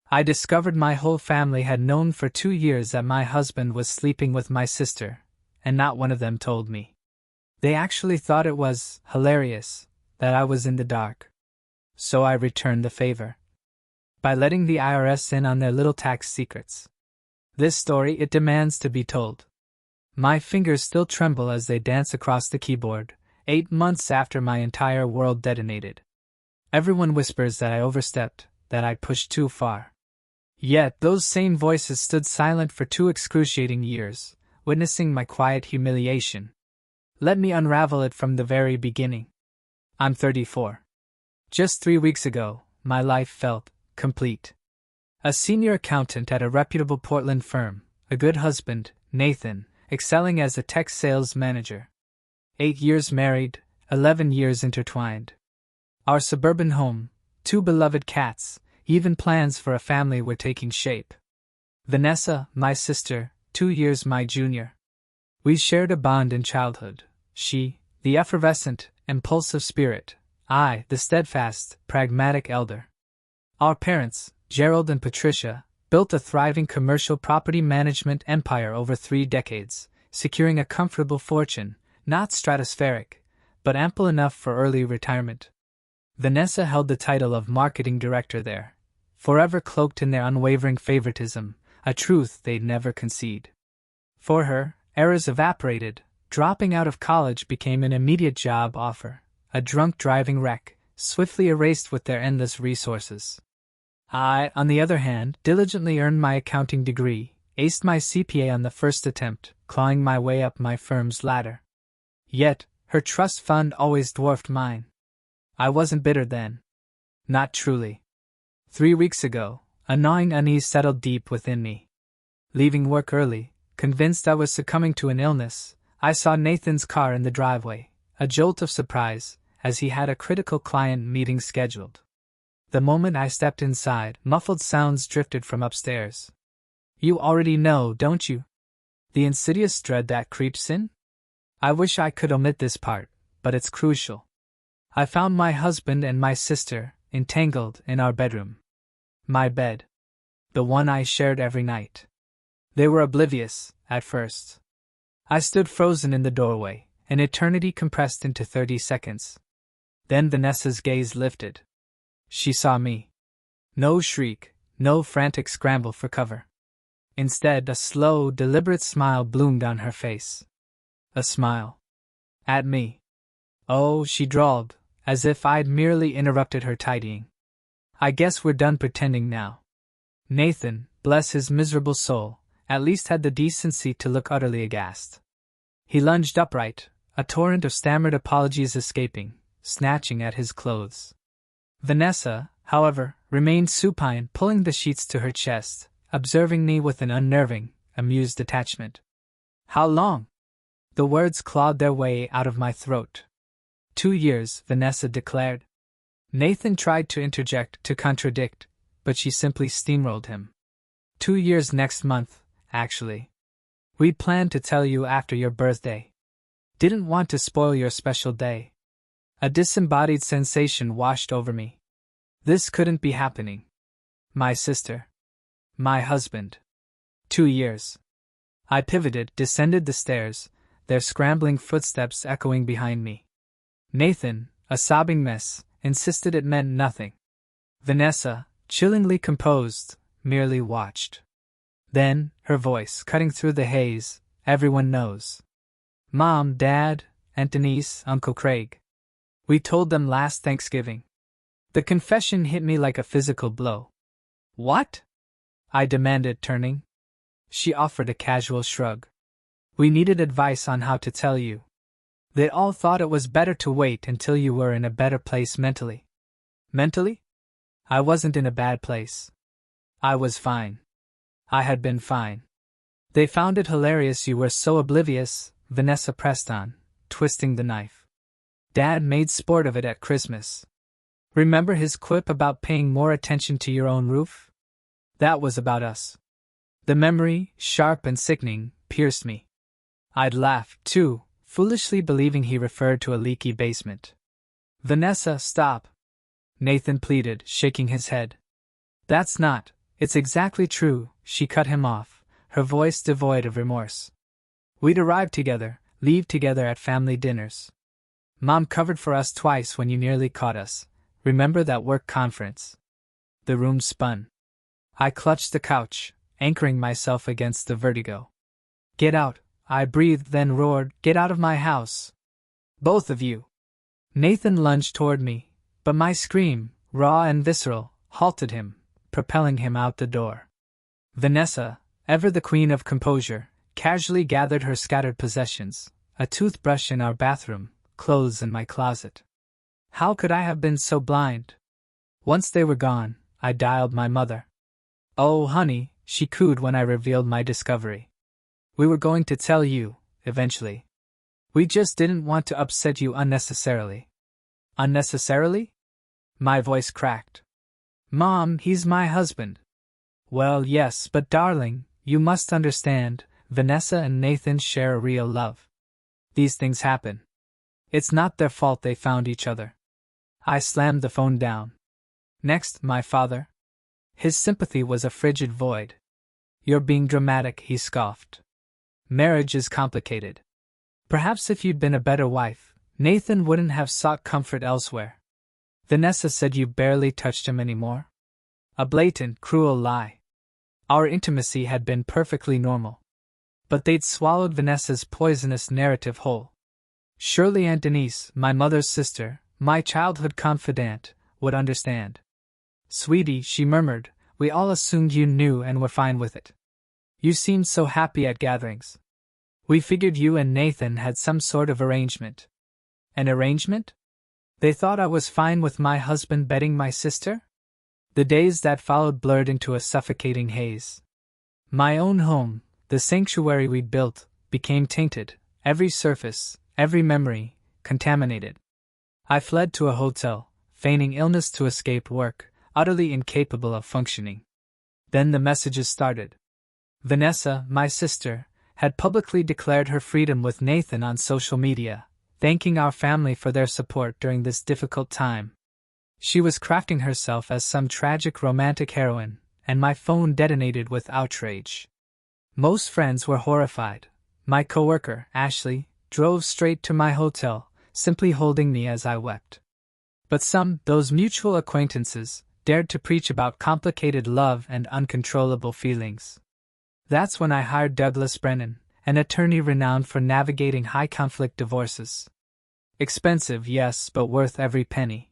I discovered my whole family had known for 2 years that my husband was sleeping with my sister, and not one of them told me. They actually thought it was hilarious that I was in the dark. So I returned the favor by letting the IRS in on their little tax secrets. This story, it demands to be told. My fingers still tremble as they dance across the keyboard, 8 months after my entire world detonated. Everyone whispers that I overstepped, that I pushed too far. Yet those same voices stood silent for 2 excruciating years, witnessing my quiet humiliation. Let me unravel it from the very beginning. I'm 34. Just 3 weeks ago, my life felt complete. A senior accountant at a reputable Portland firm, a good husband, Nathan, excelling as a tech sales manager. 8 years married, 11 years intertwined. Our suburban home, 2 beloved cats, even plans for a family were taking shape. Vanessa, my sister, 2 years my junior. We shared a bond in childhood. She, the effervescent, impulsive spirit, I, the steadfast, pragmatic elder. Our parents, Gerald and Patricia, built a thriving commercial property management empire over 3 decades, securing a comfortable fortune, not stratospheric, but ample enough for early retirement. Vanessa held the title of marketing director there, forever cloaked in their unwavering favoritism, a truth they'd never concede. For her, eras evaporated. Dropping out of college became an immediate job offer, a drunk driving wreck, swiftly erased with their endless resources. I, on the other hand, diligently earned my accounting degree, aced my CPA on the first attempt, clawing my way up my firm's ladder. Yet, her trust fund always dwarfed mine. I wasn't bitter then. Not truly. 3 weeks ago, a gnawing unease settled deep within me. Leaving work early, convinced I was succumbing to an illness, I saw Nathan's car in the driveway, a jolt of surprise, as he had a critical client meeting scheduled. The moment I stepped inside, muffled sounds drifted from upstairs. You already know, don't you? The insidious dread that creeps in? I wish I could omit this part, but it's crucial. I found my husband and my sister, entangled in our bedroom. My bed. The one I shared every night. They were oblivious, at first. I stood frozen in the doorway, an eternity compressed into 30 seconds. Then Vanessa's gaze lifted. She saw me. No shriek, no frantic scramble for cover. Instead, a slow, deliberate smile bloomed on her face. A smile. At me. Oh, she drawled, as if I'd merely interrupted her tidying. I guess we're done pretending now. Nathan, bless his miserable soul, at least had the decency to look utterly aghast. He lunged upright, a torrent of stammered apologies escaping, snatching at his clothes. Vanessa, however, remained supine, pulling the sheets to her chest, observing me with an unnerving, amused detachment. How long? The words clawed their way out of my throat. 2 years, Vanessa declared. Nathan tried to interject, to contradict, but she simply steamrolled him. 2 years next month, actually. We'd planned to tell you after your birthday. Didn't want to spoil your special day. A disembodied sensation washed over me. This couldn't be happening. My sister. My husband. 2 years. I pivoted, descended the stairs, their scrambling footsteps echoing behind me. Nathan, a sobbing mess, insisted it meant nothing. Vanessa, chillingly composed, merely watched. Then, her voice cutting through the haze, everyone knows. Mom, Dad, Aunt Denise, Uncle Craig. We told them last Thanksgiving. The confession hit me like a physical blow. What? I demanded, turning. She offered a casual shrug. We needed advice on how to tell you. They all thought it was better to wait until you were in a better place mentally. Mentally? I wasn't in a bad place. I was fine. I had been fine. They found it hilarious you were so oblivious, Vanessa pressed on, twisting the knife. Dad made sport of it at Christmas. Remember his quip about paying more attention to your own roof? That was about us. The memory, sharp and sickening, pierced me. I'd laughed, too, foolishly believing he referred to a leaky basement. Vanessa, stop. Nathan pleaded, shaking his head. That's not It's exactly true, she cut him off, her voice devoid of remorse. We'd arrive together, leave together at family dinners. Mom covered for us twice when you nearly caught us. Remember that work conference? The room spun. I clutched the couch, anchoring myself against the vertigo. Get out, I breathed, then roared, get out of my house. Both of you. Nathan lunged toward me, but my scream, raw and visceral, halted him, propelling him out the door. Vanessa, ever the queen of composure, casually gathered her scattered possessions, a toothbrush in our bathroom, clothes in my closet. How could I have been so blind? Once they were gone, I dialed my mother. Oh, honey, she cooed when I revealed my discovery. We were going to tell you, eventually. We just didn't want to upset you unnecessarily. Unnecessarily? My voice cracked. Mom, he's my husband. Well, yes, but darling, you must understand, Vanessa and Nathan share a real love. These things happen. It's not their fault they found each other. I slammed the phone down. Next, my father. His sympathy was a frigid void. You're being dramatic, he scoffed. Marriage is complicated. Perhaps if you'd been a better wife, Nathan wouldn't have sought comfort elsewhere. Vanessa said you barely touched him anymore. A blatant, cruel lie. Our intimacy had been perfectly normal. But they'd swallowed Vanessa's poisonous narrative whole. Surely Aunt Denise, my mother's sister, my childhood confidante, would understand. Sweetie, she murmured, we all assumed you knew and were fine with it. You seemed so happy at gatherings. We figured you and Nathan had some sort of arrangement. An arrangement? They thought I was fine with my husband betting my sister? The days that followed blurred into a suffocating haze. My own home, the sanctuary we'd built, became tainted, every surface, every memory, contaminated. I fled to a hotel, feigning illness to escape work, utterly incapable of functioning. Then the messages started. Vanessa, my sister, had publicly declared her freedom with Nathan on social media, thanking our family for their support during this difficult time. She was crafting herself as some tragic romantic heroine, and my phone detonated with outrage. Most friends were horrified. My coworker, Ashley, drove straight to my hotel, simply holding me as I wept. But some, those mutual acquaintances, dared to preach about complicated love and uncontrollable feelings. That's when I hired Douglas Brennan, an attorney renowned for navigating high-conflict divorces. Expensive, yes, but worth every penny.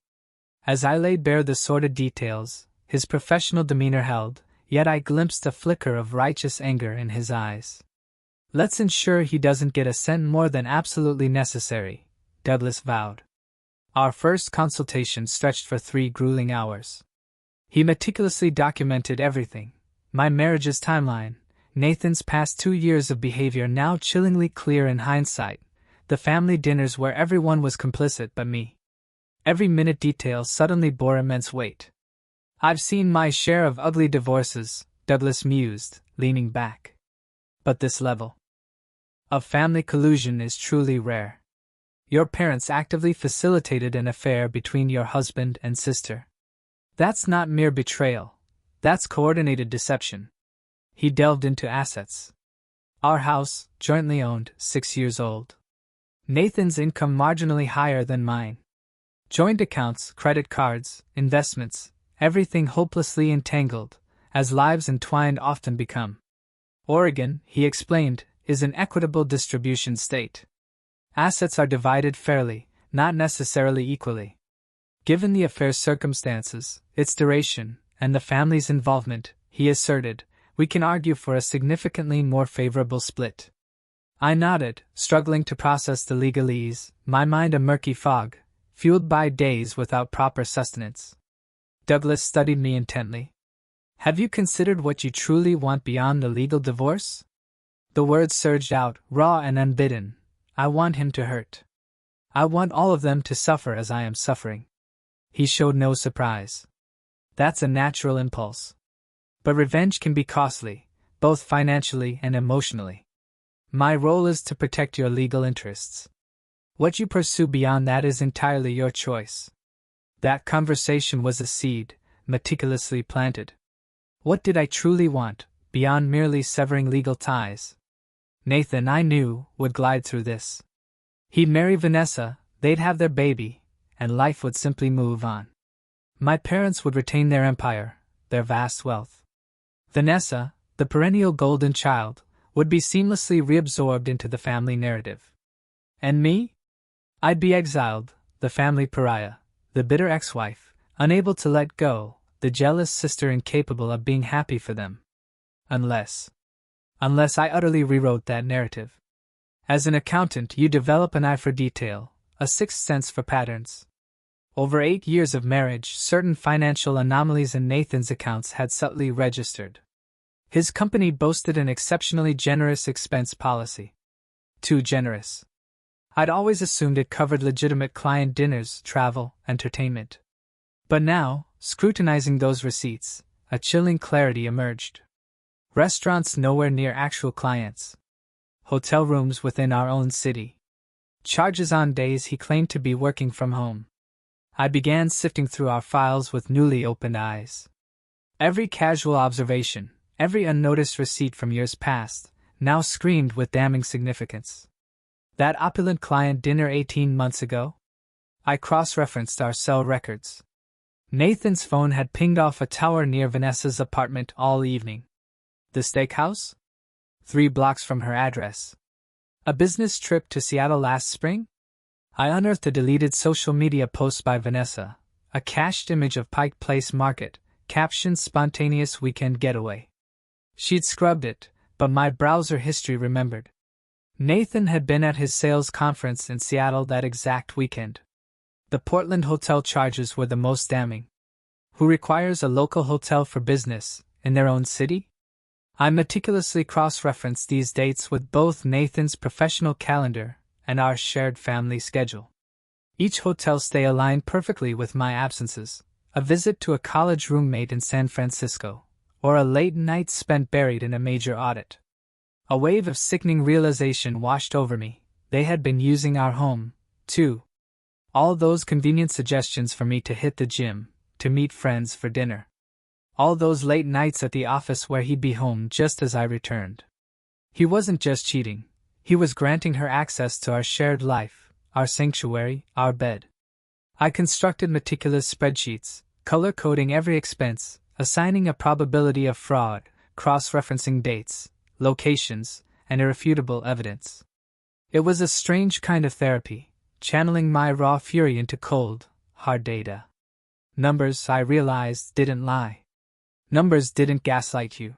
As I laid bare the sordid details, his professional demeanor held, yet I glimpsed a flicker of righteous anger in his eyes. Let's ensure he doesn't get a cent more than absolutely necessary, Douglas vowed. Our first consultation stretched for 3 grueling hours. He meticulously documented everything, my marriage's timeline, Nathan's past 2 years of behavior now chillingly clear in hindsight, the family dinners where everyone was complicit but me. Every minute detail suddenly bore immense weight. I've seen my share of ugly divorces, Douglas mused, leaning back. But this level of family collusion is truly rare. Your parents actively facilitated an affair between your husband and sister. That's not mere betrayal. That's coordinated deception. He delved into assets. Our house, jointly owned, 6 years old. Nathan's income marginally higher than mine. Joint accounts, credit cards, investments, everything hopelessly entangled, as lives entwined often become. Oregon, he explained, is an equitable distribution state. Assets are divided fairly, not necessarily equally. Given the affair's circumstances, its duration, and the family's involvement, he asserted, we can argue for a significantly more favorable split. I nodded, struggling to process the legalese, my mind a murky fog, fueled by days without proper sustenance. Douglas studied me intently. Have you considered what you truly want beyond the legal divorce? The words surged out, raw and unbidden. I want him to hurt. I want all of them to suffer as I am suffering. He showed no surprise. That's a natural impulse. But revenge can be costly, both financially and emotionally. My role is to protect your legal interests. What you pursue beyond that is entirely your choice. That conversation was a seed, meticulously planted. What did I truly want, beyond merely severing legal ties? Nathan, I knew, would glide through this. He'd marry Vanessa, they'd have their baby, and life would simply move on. My parents would retain their empire, their vast wealth. Vanessa, the perennial golden child, would be seamlessly reabsorbed into the family narrative. And me? I'd be exiled, the family pariah, the bitter ex-wife, unable to let go, the jealous sister incapable of being happy for them. Unless I utterly rewrote that narrative. As an accountant, you develop an eye for detail, a sixth sense for patterns. Over 8 years of marriage, certain financial anomalies in Nathan's accounts had subtly registered. His company boasted an exceptionally generous expense policy. Too generous. I'd always assumed it covered legitimate client dinners, travel, entertainment. But now, scrutinizing those receipts, a chilling clarity emerged. Restaurants nowhere near actual clients. Hotel rooms within our own city. Charges on days he claimed to be working from home. I began sifting through our files with newly opened eyes. Every casual observation, every unnoticed receipt from years past, now screamed with damning significance. That opulent client dinner 18 months ago? I cross-referenced our cell records. Nathan's phone had pinged off a tower near Vanessa's apartment all evening. The steakhouse? 3 blocks from her address. A business trip to Seattle last spring? I unearthed a deleted social media post by Vanessa, a cached image of Pike Place Market, captioned "Spontaneous Weekend Getaway." She'd scrubbed it, but my browser history remembered. Nathan had been at his sales conference in Seattle that exact weekend. The Portland hotel charges were the most damning. Who requires a local hotel for business, in their own city? I meticulously cross-referenced these dates with both Nathan's professional calendar and our shared family schedule. Each hotel stay aligned perfectly with my absences, a visit to a college roommate in San Francisco, or a late night spent buried in a major audit. A wave of sickening realization washed over me. They had been using our home, too. All those convenient suggestions for me to hit the gym, to meet friends for dinner. All those late nights at the office where he'd be home just as I returned. He wasn't just cheating. He was granting her access to our shared life, our sanctuary, our bed. I constructed meticulous spreadsheets, color-coding every expense, assigning a probability of fraud, cross-referencing dates, locations, and irrefutable evidence. It was a strange kind of therapy, channeling my raw fury into cold, hard data. Numbers, I realized, didn't lie. Numbers didn't gaslight you.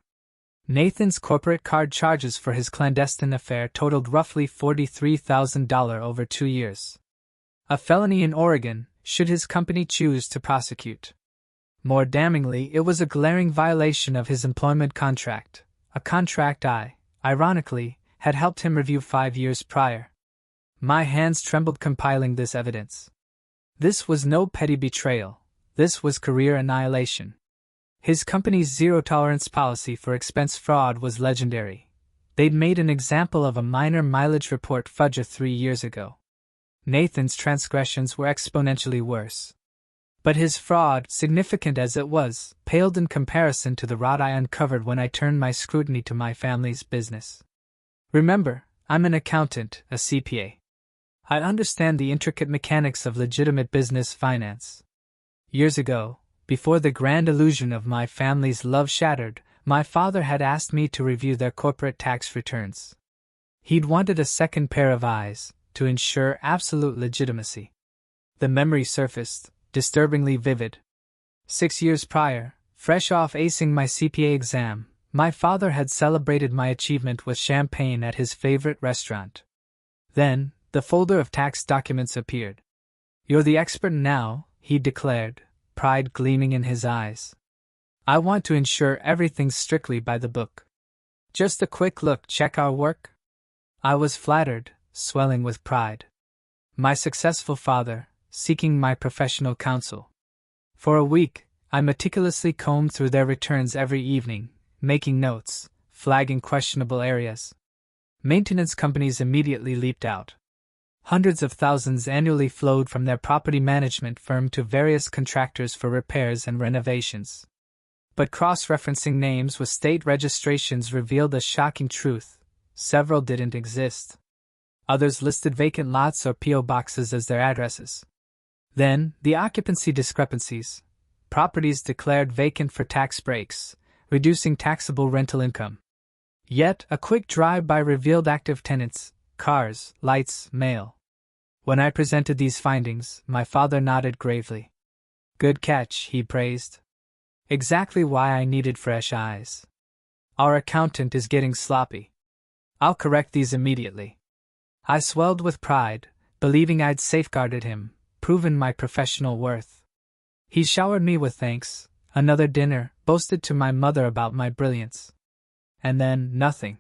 Nathan's corporate card charges for his clandestine affair totaled roughly $43,000 over 2 years. A felony in Oregon, should his company choose to prosecute. More damningly, it was a glaring violation of his employment contract, a contract I, ironically, had helped him review 5 years prior. My hands trembled compiling this evidence. This was no petty betrayal. This was career annihilation. His company's zero-tolerance policy for expense fraud was legendary. They'd made an example of a minor mileage report fudger 3 years ago. Nathan's transgressions were exponentially worse. But his fraud, significant as it was, paled in comparison to the rot I uncovered when I turned my scrutiny to my family's business. Remember, I'm an accountant, a CPA. I understand the intricate mechanics of legitimate business finance. Years ago, before the grand illusion of my family's love shattered, my father had asked me to review their corporate tax returns. He'd wanted a second pair of eyes, to ensure absolute legitimacy. The memory surfaced, disturbingly vivid. 6 years prior, fresh off acing my CPA exam, my father had celebrated my achievement with champagne at his favorite restaurant. Then, the folder of tax documents appeared. "You're the expert now," he declared, pride gleaming in his eyes. "I want to ensure everything's strictly by the book. Just a quick look, check our work?" I was flattered, swelling with pride. My successful father, seeking my professional counsel. For a week, I meticulously combed through their returns every evening, making notes, flagging questionable areas. Maintenance companies immediately leaped out. Hundreds of thousands annually flowed from their property management firm to various contractors for repairs and renovations. But cross-referencing names with state registrations revealed a shocking truth: several didn't exist. Others listed vacant lots or P.O. boxes as their addresses. Then, the occupancy discrepancies. Properties declared vacant for tax breaks, reducing taxable rental income. Yet, a quick drive-by revealed active tenants, cars, lights, mail. When I presented these findings, my father nodded gravely. "Good catch," he praised. "Exactly why I needed fresh eyes. Our accountant is getting sloppy. I'll correct these immediately." I swelled with pride, believing I'd safeguarded him, proven my professional worth. He showered me with thanks, another dinner, boasted to my mother about my brilliance. And then, nothing.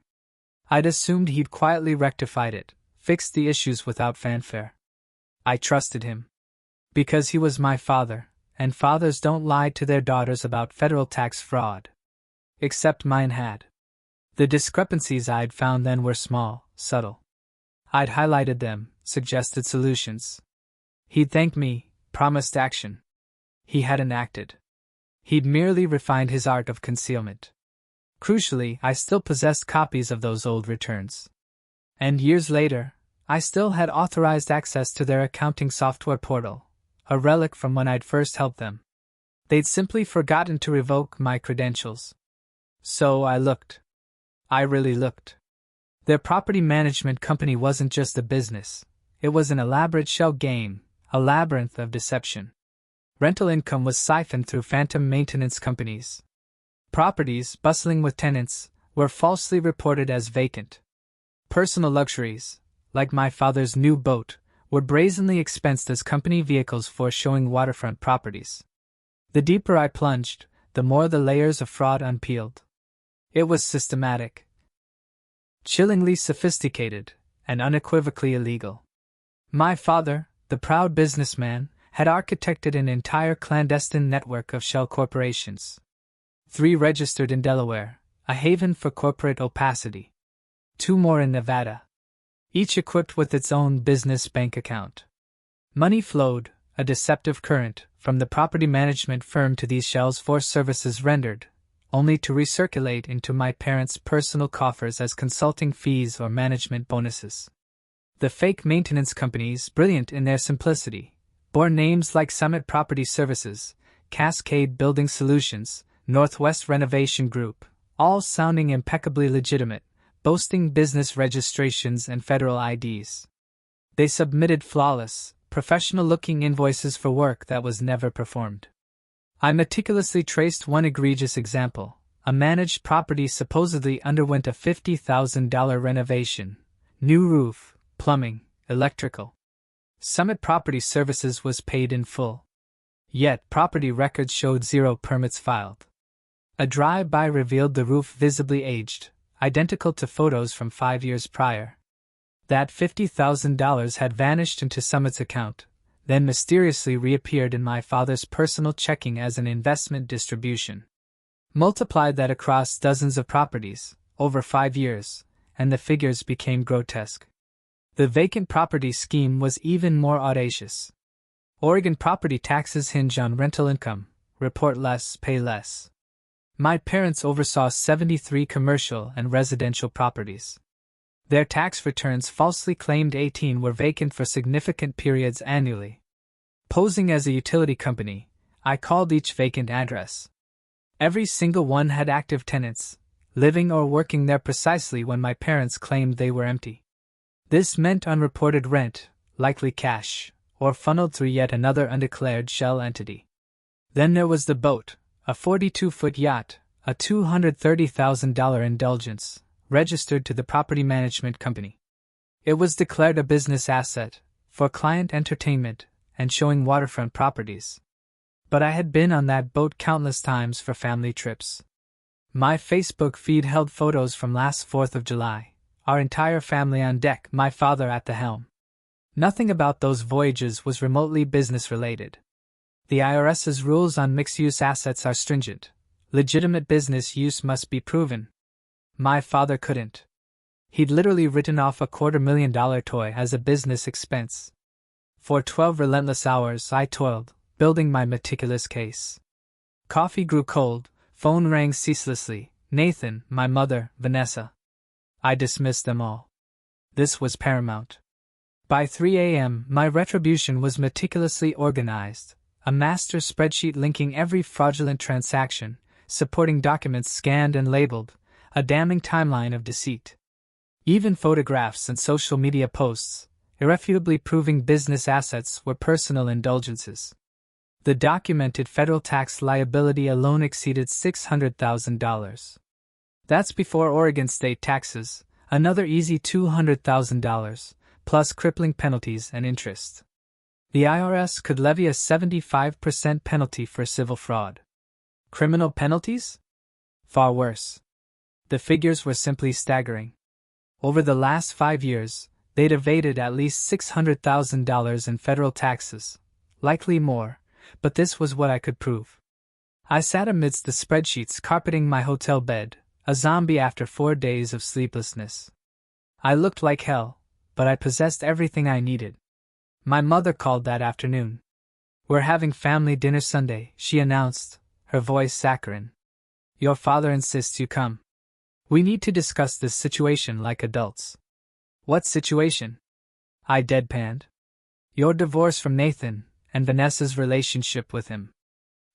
I'd assumed he'd quietly rectified it, fixed the issues without fanfare. I trusted him. Because he was my father, and fathers don't lie to their daughters about federal tax fraud. Except mine had. The discrepancies I'd found then were small, subtle. I'd highlighted them, suggested solutions. He'd thanked me, promised action. He hadn't acted. He'd merely refined his art of concealment. Crucially, I still possessed copies of those old returns. And years later, I still had authorized access to their accounting software portal, a relic from when I'd first helped them. They'd simply forgotten to revoke my credentials. So I looked. I really looked. Their property management company wasn't just a business. It was an elaborate shell game, a labyrinth of deception. Rental income was siphoned through phantom maintenance companies. Properties, bustling with tenants, were falsely reported as vacant. Personal luxuries, like my father's new boat, were brazenly expensed as company vehicles for showing waterfront properties. The deeper I plunged, the more the layers of fraud unpeeled. It was systematic, chillingly sophisticated, and unequivocally illegal. My father, the proud businessman, had architected an entire clandestine network of shell corporations. 3 registered in Delaware, a haven for corporate opacity. 2 more in Nevada, each equipped with its own business bank account. Money flowed, a deceptive current, from the property management firm to these shells for services rendered, only to recirculate into my parents' personal coffers as consulting fees or management bonuses. The fake maintenance companies, brilliant in their simplicity, bore names like Summit Property Services, Cascade Building Solutions, Northwest Renovation Group, all sounding impeccably legitimate, boasting business registrations and federal IDs. They submitted flawless, professional-looking invoices for work that was never performed. I meticulously traced one egregious example. A managed property supposedly underwent a $50,000 renovation. New roof, plumbing, electrical. Summit Property Services was paid in full. Yet property records showed 0 permits filed. A drive-by revealed the roof visibly aged, identical to photos from 5 years prior. That $50,000 had vanished into Summit's account, then mysteriously reappeared in my father's personal checking as an investment distribution. Multiply that across dozens of properties, over 5 years, and the figures became grotesque. The vacant property scheme was even more audacious. Oregon property taxes hinge on rental income, report less, pay less. My parents oversaw 73 commercial and residential properties. Their tax returns falsely claimed 18 were vacant for significant periods annually. Posing as a utility company, I called each vacant address. Every single one had active tenants, living or working there precisely when my parents claimed they were empty. This meant unreported rent, likely cash, or funneled through yet another undeclared shell entity. Then there was the boat, a 42-foot yacht, a $230,000 indulgence, registered to the property management company. It was declared a business asset, for client entertainment, and showing waterfront properties. But I had been on that boat countless times for family trips. My Facebook feed held photos from last 4th of July, our entire family on deck, my father at the helm. Nothing about those voyages was remotely business-related. The IRS's rules on mixed-use assets are stringent. Legitimate business use must be proven. My father couldn't. He'd literally written off a $250,000 toy as a business expense. For 12 relentless hours I toiled, building my meticulous case. Coffee grew cold, Phone rang ceaselessly. Nathan, my mother, Vanessa. I dismissed them all. This was paramount. By 3 a.m., my retribution was meticulously organized, a master spreadsheet linking every fraudulent transaction, supporting documents scanned and labeled, a damning timeline of deceit. Even photographs and social media posts, irrefutably proving business assets were personal indulgences. The documented federal tax liability alone exceeded $600,000. That's before Oregon state taxes, another easy $200,000, plus crippling penalties and interest. The IRS could levy a 75% penalty for civil fraud. Criminal penalties? Far worse. The figures were simply staggering. Over the last 5 years, they'd evaded at least $600,000 in federal taxes, likely more, but this was what I could prove. I sat amidst the spreadsheets carpeting my hotel bed, a zombie after 4 days of sleeplessness. I looked like hell, but I possessed everything I needed. My mother called that afternoon. "We're having family dinner Sunday," she announced, her voice saccharine. "Your father insists you come. We need to discuss this situation like adults." "What situation?" I deadpanned. "Your divorce from Nathan, and Vanessa's relationship with him.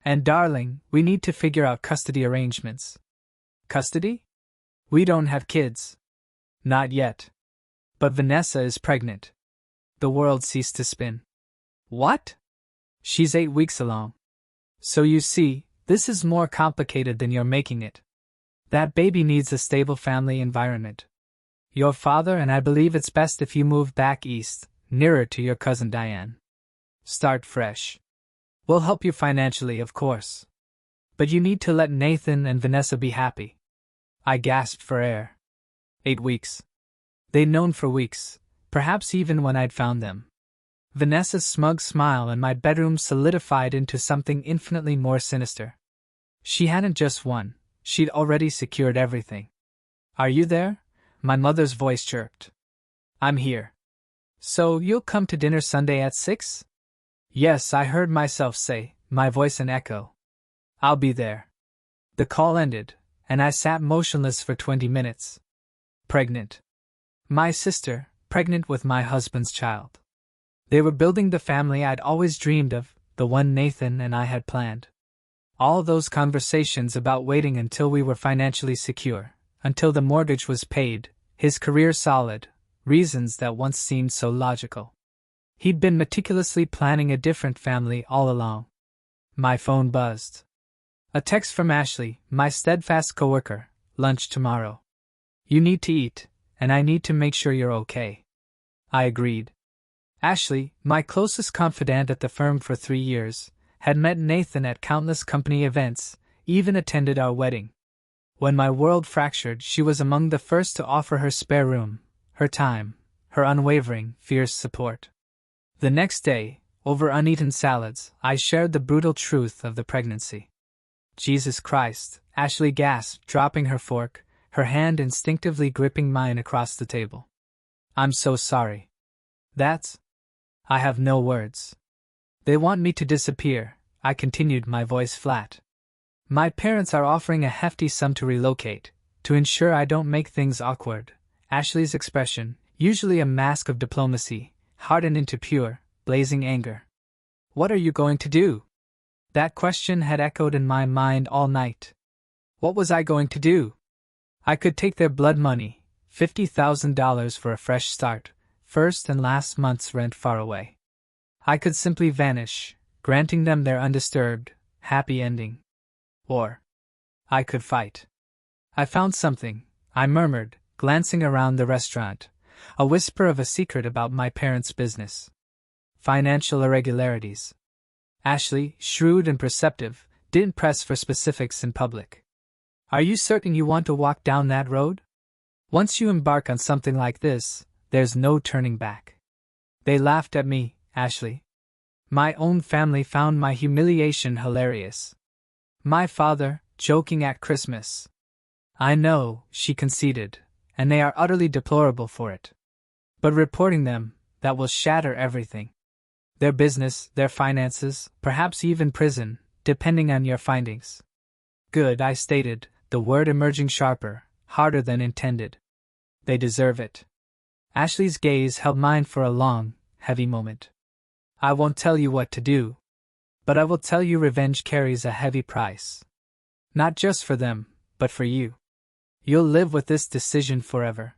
And darling, we need to figure out custody arrangements." "Custody? We don't have kids." "Not yet. But Vanessa is pregnant." The world ceased to spin. "What?" "She's 8 weeks along. So you see, this is more complicated than you're making it. That baby needs a stable family environment. Your father and I believe it's best if you move back east, nearer to your cousin Diane. Start fresh. We'll help you financially, of course. But you need to let Nathan and Vanessa be happy." I gasped for air. 8 weeks. They'd known for weeks, perhaps even when I'd found them. Vanessa's smug smile in my bedroom solidified into something infinitely more sinister. She hadn't just won, she'd already secured everything. "Are you there?" my mother's voice chirped. "I'm here." "So you'll come to dinner Sunday at 6? "Yes," I heard myself say, my voice an echo. "I'll be there." The call ended, and I sat motionless for 20 minutes. Pregnant. My sister, pregnant with my husband's child. They were building the family I'd always dreamed of, the one Nathan and I had planned. All those conversations about waiting until we were financially secure, until the mortgage was paid, his career solid, reasons that once seemed so logical. He'd been meticulously planning a different family all along. My phone buzzed. A text from Ashley, my steadfast coworker. "Lunch tomorrow. You need to eat, and I need to make sure you're okay." I agreed. Ashley, my closest confidant at the firm for 3 years, had met Nathan at countless company events, even attended our wedding. When my world fractured, she was among the first to offer her spare room, her time, her unwavering, fierce support. The next day, over uneaten salads, I shared the brutal truth of the pregnancy. "Jesus Christ," Ashley gasped, dropping her fork, her hand instinctively gripping mine across the table. "I'm so sorry." "That's—" I have no words. "They want me to disappear," I continued, my voice flat. "My parents are offering a hefty sum to relocate, to ensure I don't make things awkward." Ashley's expression, usually a mask of diplomacy, hardened into pure, blazing anger. "What are you going to do?" That question had echoed in my mind all night. What was I going to do? I could take their blood money, $50,000 for a fresh start, first and last month's rent far away. I could simply vanish, granting them their undisturbed, happy ending. Or I could fight. "I found something," I murmured, glancing around the restaurant, a whisper of a secret about my parents' business. Financial irregularities. Ashley, shrewd and perceptive, didn't press for specifics in public. "Are you certain you want to walk down that road? Once you embark on something like this, there's no turning back." They laughed at me, Ashley. My own family found my humiliation hilarious. My father, joking at Christmas. "I know," she conceded, "and they are utterly deplorable for it. But reporting them, that will shatter everything. Their business, their finances, perhaps even prison, depending on your findings." Good, I stated, the word emerging sharper, harder than intended. They deserve it. Ashley's gaze held mine for a long, heavy moment. I won't tell you what to do, but I will tell you revenge carries a heavy price. Not just for them, but for you. You'll live with this decision forever.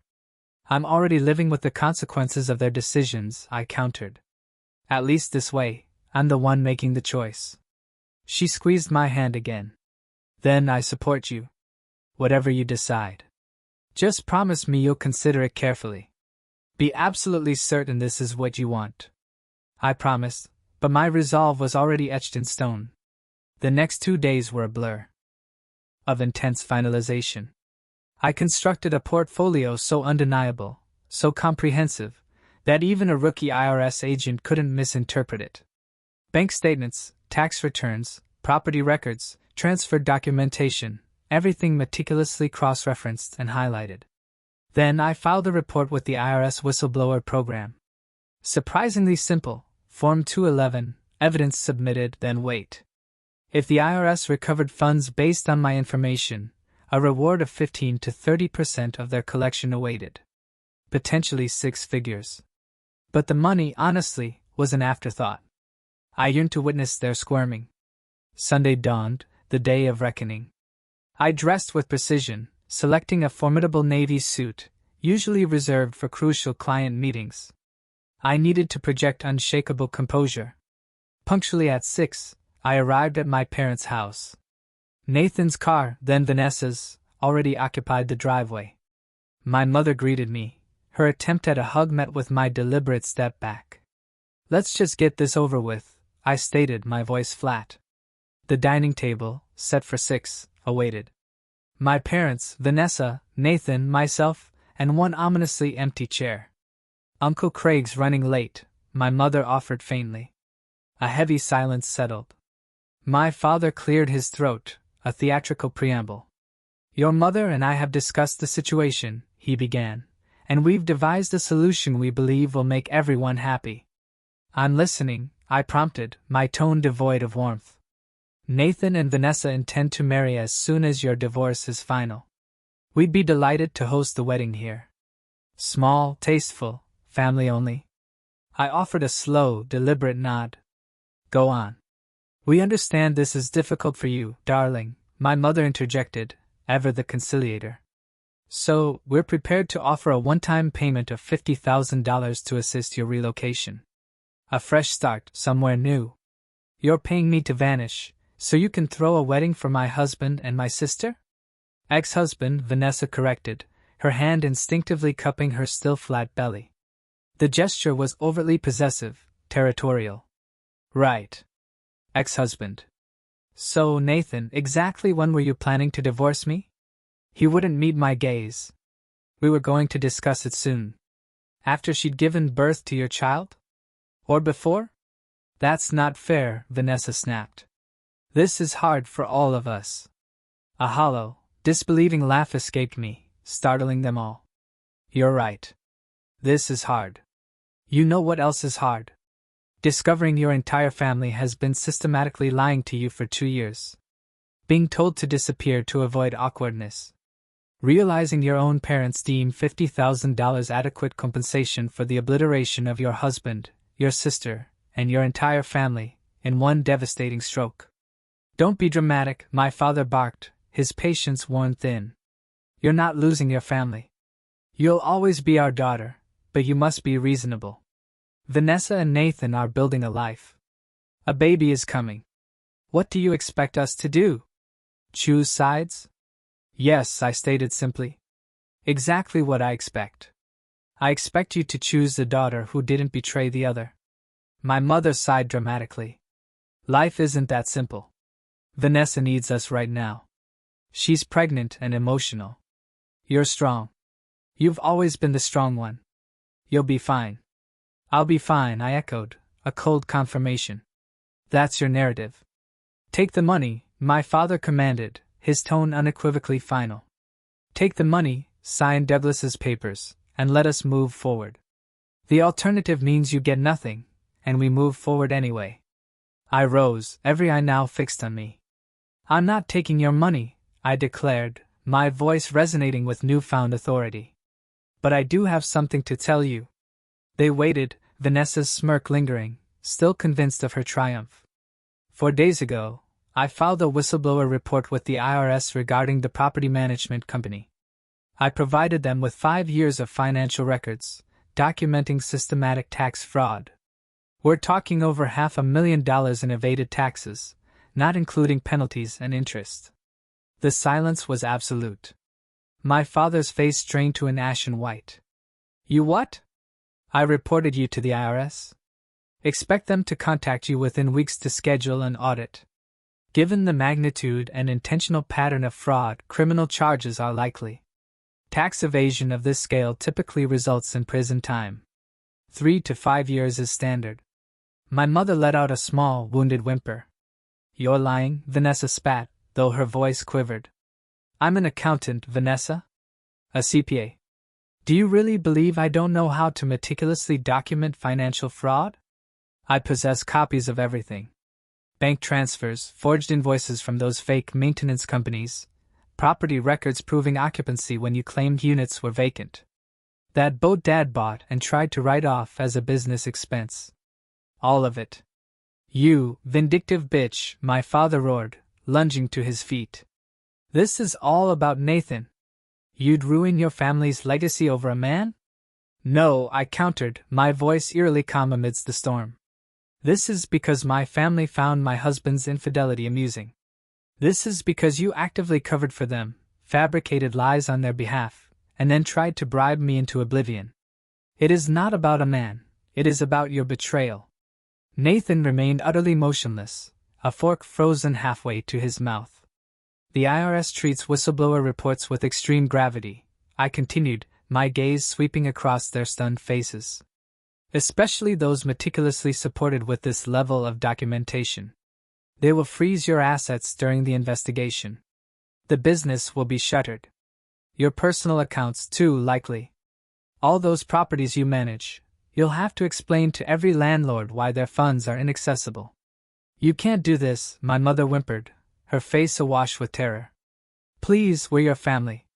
I'm already living with the consequences of their decisions, I countered. At least this way, I'm the one making the choice. She squeezed my hand again. Then I support you. Whatever you decide. Just promise me you'll consider it carefully. Be absolutely certain this is what you want. I promised, but my resolve was already etched in stone. The next 2 days were a blur of intense finalization. I constructed a portfolio so undeniable, so comprehensive, that even a rookie IRS agent couldn't misinterpret it. Bank statements, tax returns, property records, transfer documentation, everything meticulously cross-referenced and highlighted. Then I filed a report with the IRS whistleblower program. Surprisingly simple, Form 211, evidence submitted, then wait. If the IRS recovered funds based on my information, a reward of 15 to 30% of their collection awaited. Potentially 6 figures. But the money, honestly, was an afterthought. I yearned to witness their squirming. Sunday dawned, the day of reckoning. I dressed with precision, selecting a formidable navy suit, usually reserved for crucial client meetings. I needed to project unshakable composure. Punctually at 6, I arrived at my parents' house. Nathan's car, then Vanessa's, already occupied the driveway. My mother greeted me, her attempt at a hug met with my deliberate step back. Let's just get this over with, I stated, my voice flat. The dining table, set for 6, awaited. My parents, Vanessa, Nathan, myself, and one ominously empty chair. Uncle Craig's running late, my mother offered faintly. A heavy silence settled. My father cleared his throat, a theatrical preamble. Your mother and I have discussed the situation, he began, and we've devised a solution we believe will make everyone happy. I'm listening, I prompted, my tone devoid of warmth. Nathan and Vanessa intend to marry as soon as your divorce is final. We'd be delighted to host the wedding here. Small, tasteful, family only. I offered a slow, deliberate nod. Go on. We understand this is difficult for you, darling, my mother interjected, ever the conciliator. So, we're prepared to offer a one-time payment of $50,000 to assist your relocation. A fresh start, somewhere new. You're paying me to vanish, so you can throw a wedding for my husband and my sister? Ex-husband, Vanessa corrected, her hand instinctively cupping her still flat belly. The gesture was overtly possessive, territorial. Right. Ex-husband. So, Nathan, exactly when were you planning to divorce me? He wouldn't meet my gaze. We were going to discuss it soon. After she'd given birth to your child? Or before? That's not fair, Vanessa snapped. This is hard for all of us. A hollow, disbelieving laugh escaped me, startling them all. You're right. This is hard. You know what else is hard? Discovering your entire family has been systematically lying to you for 2 years. Being told to disappear to avoid awkwardness. Realizing your own parents deem $50,000 adequate compensation for the obliteration of your husband, your sister, and your entire family, in one devastating stroke. Don't be dramatic, my father barked, his patience worn thin. You're not losing your family. You'll always be our daughter, but you must be reasonable. Vanessa and Nathan are building a life. A baby is coming. What do you expect us to do? Choose sides? Yes, I stated simply. Exactly what I expect. I expect you to choose the daughter who didn't betray the other. My mother sighed dramatically. Life isn't that simple. Vanessa needs us right now. She's pregnant and emotional. You're strong. You've always been the strong one. You'll be fine. I'll be fine, I echoed, a cold confirmation. That's your narrative. Take the money, my father commanded, his tone unequivocally final. Take the money, sign Douglas's papers, and let us move forward. The alternative means you get nothing, and we move forward anyway. I rose, every eye now fixed on me. I'm not taking your money, I declared, my voice resonating with newfound authority. But I do have something to tell you. They waited, Vanessa's smirk lingering, still convinced of her triumph. 4 days ago, I filed a whistleblower report with the IRS regarding the property management company. I provided them with 5 years of financial records, documenting systematic tax fraud. We're talking over $500,000 in evaded taxes, not including penalties and interest. The silence was absolute. My father's face strained to an ashen white. You what? I reported you to the IRS. Expect them to contact you within weeks to schedule an audit. Given the magnitude and intentional pattern of fraud, criminal charges are likely. Tax evasion of this scale typically results in prison time. 3 to 5 years is standard. My mother let out a small, wounded whimper. You're lying, Vanessa spat, though her voice quivered. I'm an accountant, Vanessa. A CPA. Do you really believe I don't know how to meticulously document financial fraud? I possess copies of everything. Bank transfers, forged invoices from those fake maintenance companies, property records proving occupancy when you claimed units were vacant. That boat Dad bought and tried to write off as a business expense. All of it. You, vindictive bitch, my father roared, lunging to his feet. This is all about Nathan. You'd ruin your family's legacy over a man? No, I countered, my voice eerily calm amidst the storm. This is because my family found my husband's infidelity amusing. This is because you actively covered for them, fabricated lies on their behalf, and then tried to bribe me into oblivion. It is not about a man, it is about your betrayal. Nathan remained utterly motionless, a fork frozen halfway to his mouth. The IRS treats whistleblower reports with extreme gravity, I continued, my gaze sweeping across their stunned faces. Especially those meticulously supported with this level of documentation. They will freeze your assets during the investigation. The business will be shuttered. Your personal accounts, too, likely. All those properties you manage, you'll have to explain to every landlord why their funds are inaccessible. You can't do this, my mother whimpered, her face awash with terror. Please, we're your family.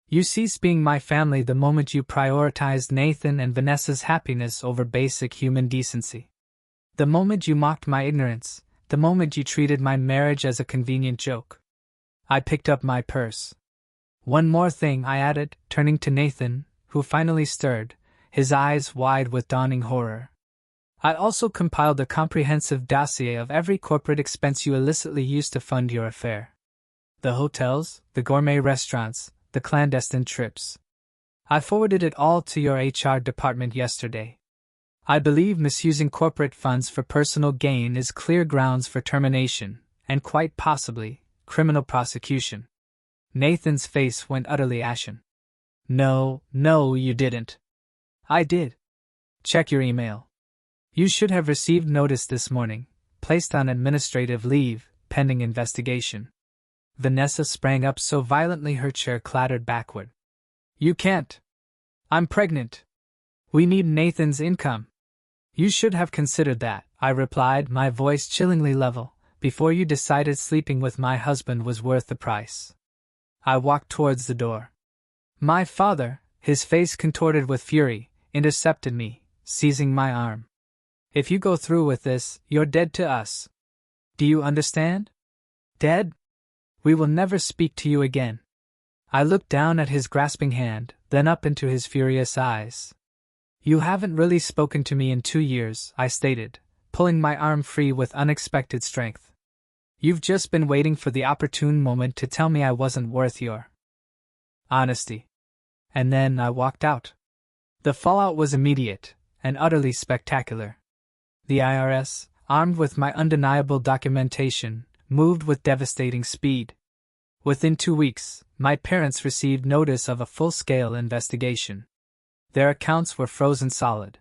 You ceased being my family the moment you prioritized Nathan and Vanessa's happiness over basic human decency. The moment you mocked my ignorance, the moment you treated my marriage as a convenient joke. I picked up my purse. One more thing, I added, turning to Nathan, who finally stirred, his eyes wide with dawning horror. I also compiled a comprehensive dossier of every corporate expense you illicitly used to fund your affair. The hotels, the gourmet restaurants, the clandestine trips. I forwarded it all to your HR department yesterday. I believe misusing corporate funds for personal gain is clear grounds for termination, and quite possibly, criminal prosecution. Nathan's face went utterly ashen. No, you didn't. I did. Check your email. You should have received notice this morning, placed on administrative leave, pending investigation. Vanessa sprang up so violently her chair clattered backward. You can't. I'm pregnant. We need Nathan's income. You should have considered that, I replied, my voice chillingly level, before you decided sleeping with my husband was worth the price. I walked towards the door. My father, his face contorted with fury, intercepted me, seizing my arm. If you go through with this, you're dead to us. Do you understand? Dead? We will never speak to you again. I looked down at his grasping hand, then up into his furious eyes. You haven't really spoken to me in 2 years, I stated, pulling my arm free with unexpected strength. You've just been waiting for the opportune moment to tell me I wasn't worth your honesty. And then I walked out. The fallout was immediate, and utterly spectacular. The IRS, armed with my undeniable documentation, moved with devastating speed. Within 2 weeks, my parents received notice of a full-scale investigation. Their accounts were frozen solid.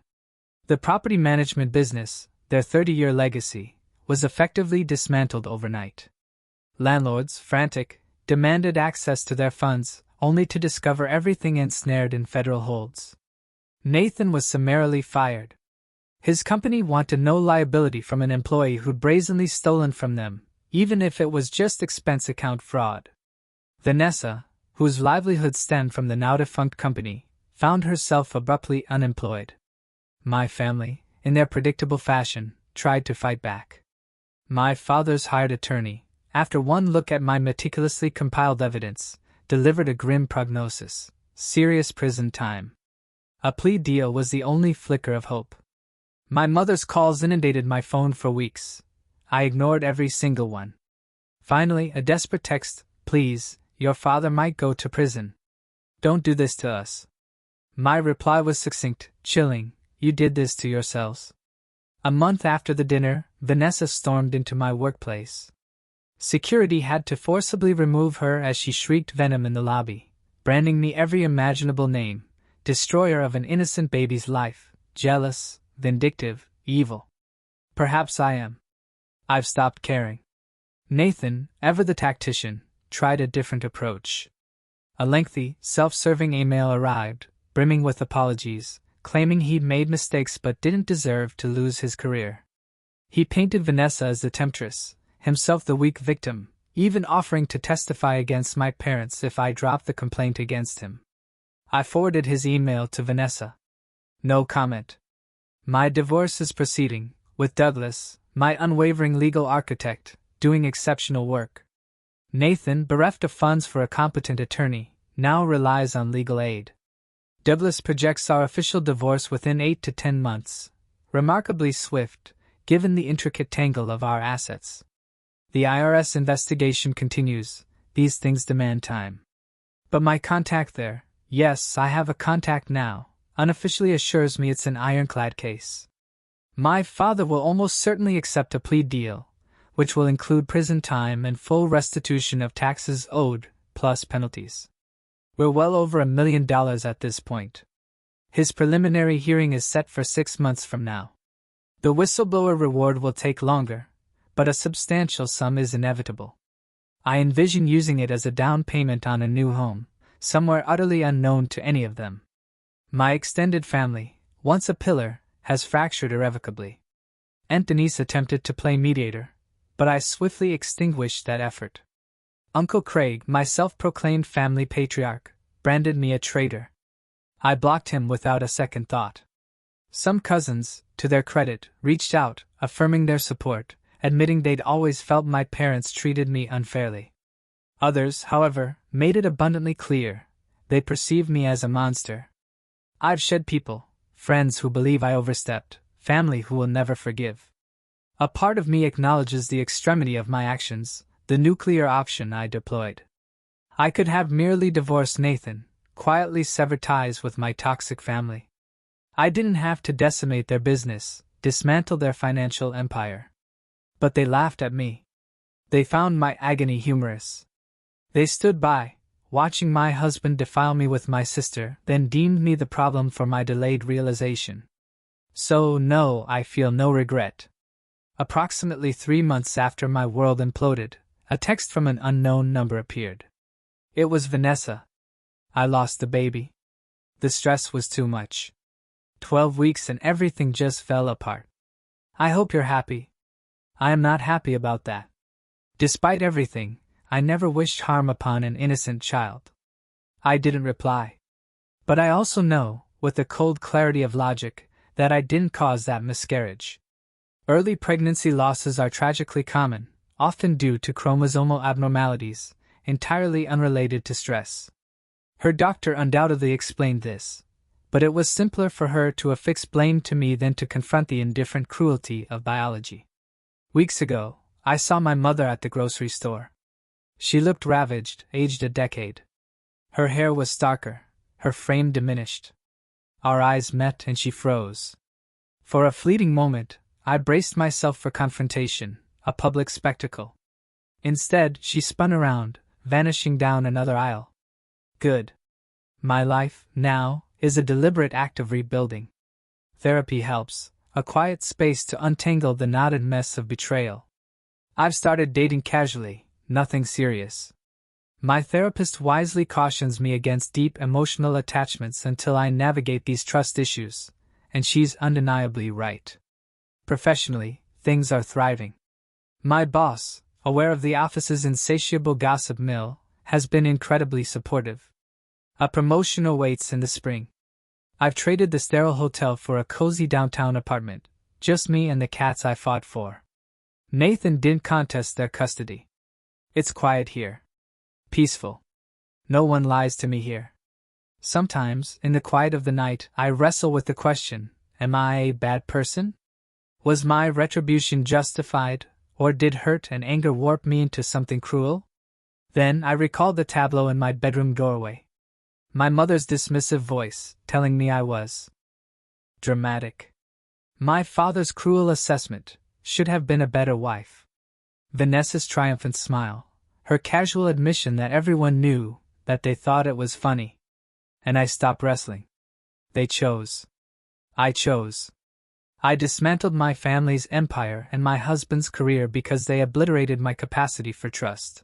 The property management business, their 30-year legacy, was effectively dismantled overnight. Landlords, frantic, demanded access to their funds, only to discover everything ensnared in federal holds. Nathan was summarily fired. His company wanted no liability from an employee who'd brazenly stolen from them, even if it was just expense account fraud. Vanessa, whose livelihood stemmed from the now-defunct company, found herself abruptly unemployed. My family, in their predictable fashion, tried to fight back. My father's hired attorney, after one look at my meticulously compiled evidence, delivered a grim prognosis: serious prison time. A plea deal was the only flicker of hope. My mother's calls inundated my phone for weeks. I ignored every single one. Finally, a desperate text: "Please, your father might go to prison. Don't do this to us." My reply was succinct, chilling: "You did this to yourselves." A month after the dinner, Vanessa stormed into my workplace. Security had to forcibly remove her as she shrieked venom in the lobby, branding me every imaginable name: destroyer of an innocent baby's life, jealous, vindictive, evil. Perhaps I am. I've stopped caring. Nathan, ever the tactician, tried a different approach. A lengthy, self-serving email arrived, brimming with apologies, claiming he'd made mistakes but didn't deserve to lose his career. He painted Vanessa as the temptress, himself the weak victim, even offering to testify against my parents if I dropped the complaint against him. I forwarded his email to Vanessa. No comment. My divorce is proceeding, with Douglas, my unwavering legal architect, doing exceptional work. Nathan, bereft of funds for a competent attorney, now relies on legal aid. Douglas projects our official divorce within 8 to 10 months, remarkably swift, given the intricate tangle of our assets. The IRS investigation continues. These things demand time. But my contact there, yes, I have a contact now, unofficially assures me it's an ironclad case. My father will almost certainly accept a plea deal, which will include prison time and full restitution of taxes owed, plus penalties. We're well over $1 million at this point. His preliminary hearing is set for 6 months from now. The whistleblower reward will take longer, but a substantial sum is inevitable. I envision using it as a down payment on a new home, somewhere utterly unknown to any of them. My extended family, once a pillar, has fractured irrevocably. Aunt Denise attempted to play mediator, but I swiftly extinguished that effort. Uncle Craig, my self-proclaimed family patriarch, branded me a traitor. I blocked him without a second thought. Some cousins, to their credit, reached out, affirming their support, admitting they'd always felt my parents treated me unfairly. Others, however, made it abundantly clear they perceived me as a monster. I've shed people, friends who believe I overstepped, family who will never forgive. A part of me acknowledges the extremity of my actions, the nuclear option I deployed. I could have merely divorced Nathan, quietly severed ties with my toxic family. I didn't have to decimate their business, dismantle their financial empire. But they laughed at me. They found my agony humorous. They stood by, watching my husband defile me with my sister, then deemed me the problem for my delayed realization. So no, I feel no regret. Approximately 3 months after my world imploded, a text from an unknown number appeared. It was Vanessa. I lost the baby. The stress was too much. 12 weeks and everything just fell apart. I hope you're happy. I am not happy about that. Despite everything, I never wished harm upon an innocent child. I didn't reply. But I also know, with the cold clarity of logic, that I didn't cause that miscarriage. Early pregnancy losses are tragically common, often due to chromosomal abnormalities, entirely unrelated to stress. Her doctor undoubtedly explained this, but it was simpler for her to affix blame to me than to confront the indifferent cruelty of biology. Weeks ago, I saw my mother at the grocery store. She looked ravaged, aged a decade. Her hair was starker, her frame diminished. Our eyes met and she froze. For a fleeting moment, I braced myself for confrontation, a public spectacle. Instead, she spun around, vanishing down another aisle. Good. My life, now, is a deliberate act of rebuilding. Therapy helps, a quiet space to untangle the knotted mess of betrayal. I've started dating casually, nothing serious. My therapist wisely cautions me against deep emotional attachments until I navigate these trust issues, and she's undeniably right. Professionally, things are thriving. My boss, aware of the office's insatiable gossip mill, has been incredibly supportive. A promotion awaits in the spring. I've traded the sterile hotel for a cozy downtown apartment, just me and the cats I fought for. Nathan didn't contest their custody. It's quiet here. Peaceful. No one lies to me here. Sometimes, in the quiet of the night, I wrestle with the question, am I a bad person? Was my retribution justified, or did hurt and anger warp me into something cruel? Then I recall the tableau in my bedroom doorway. My mother's dismissive voice, telling me I was dramatic. My father's cruel assessment, should have been a better wife. Vanessa's triumphant smile, her casual admission that everyone knew, that they thought it was funny. And I stopped wrestling. They chose. I chose. I dismantled my family's empire and my husband's career because they obliterated my capacity for trust.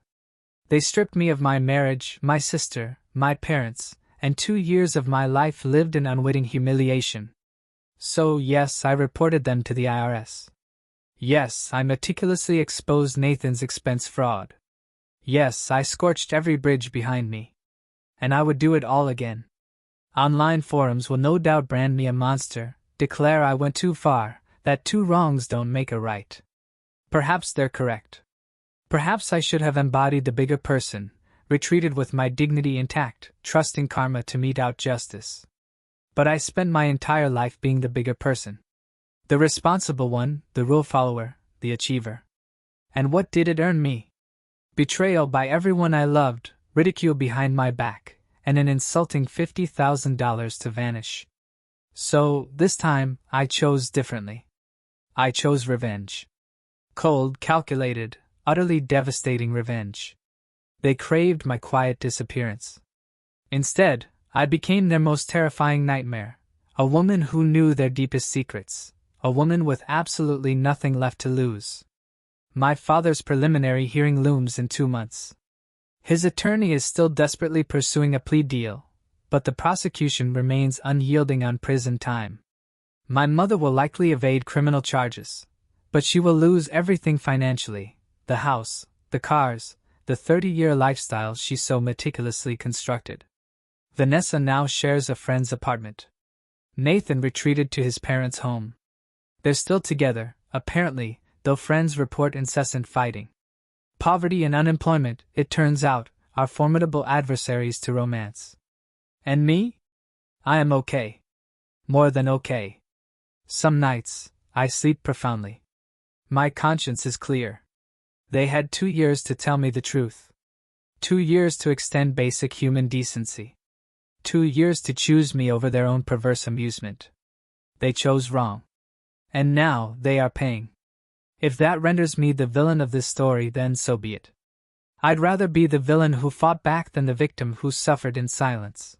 They stripped me of my marriage, my sister, my parents, and 2 years of my life lived in unwitting humiliation. So yes, I reported them to the IRS. Yes, I meticulously exposed Nathan's expense fraud. Yes, I scorched every bridge behind me. And I would do it all again. Online forums will no doubt brand me a monster, declare I went too far, that 2 wrongs don't make a right. Perhaps they're correct. Perhaps I should have embodied the bigger person, retreated with my dignity intact, trusting karma to mete out justice. But I spent my entire life being the bigger person. The responsible one, the rule follower, the achiever. And what did it earn me? Betrayal by everyone I loved, ridicule behind my back, and an insulting $50,000 to vanish. So, this time, I chose differently. I chose revenge. Cold, calculated, utterly devastating revenge. They craved my quiet disappearance. Instead, I became their most terrifying nightmare, a woman who knew their deepest secrets, a woman with absolutely nothing left to lose. My father's preliminary hearing looms in 2 months. His attorney is still desperately pursuing a plea deal, but the prosecution remains unyielding on prison time. My mother will likely evade criminal charges, but she will lose everything financially, the house, the cars, the 30-year lifestyle she so meticulously constructed. Vanessa now shares a friend's apartment. Nathan retreated to his parents' home. They're still together, apparently, though friends report incessant fighting. Poverty and unemployment, it turns out, are formidable adversaries to romance. And me? I am okay. More than okay. Some nights, I sleep profoundly. My conscience is clear. They had 2 years to tell me the truth. 2 years to extend basic human decency. 2 years to choose me over their own perverse amusement. They chose wrong. And now they are paying. If that renders me the villain of this story, then so be it. I'd rather be the villain who fought back than the victim who suffered in silence.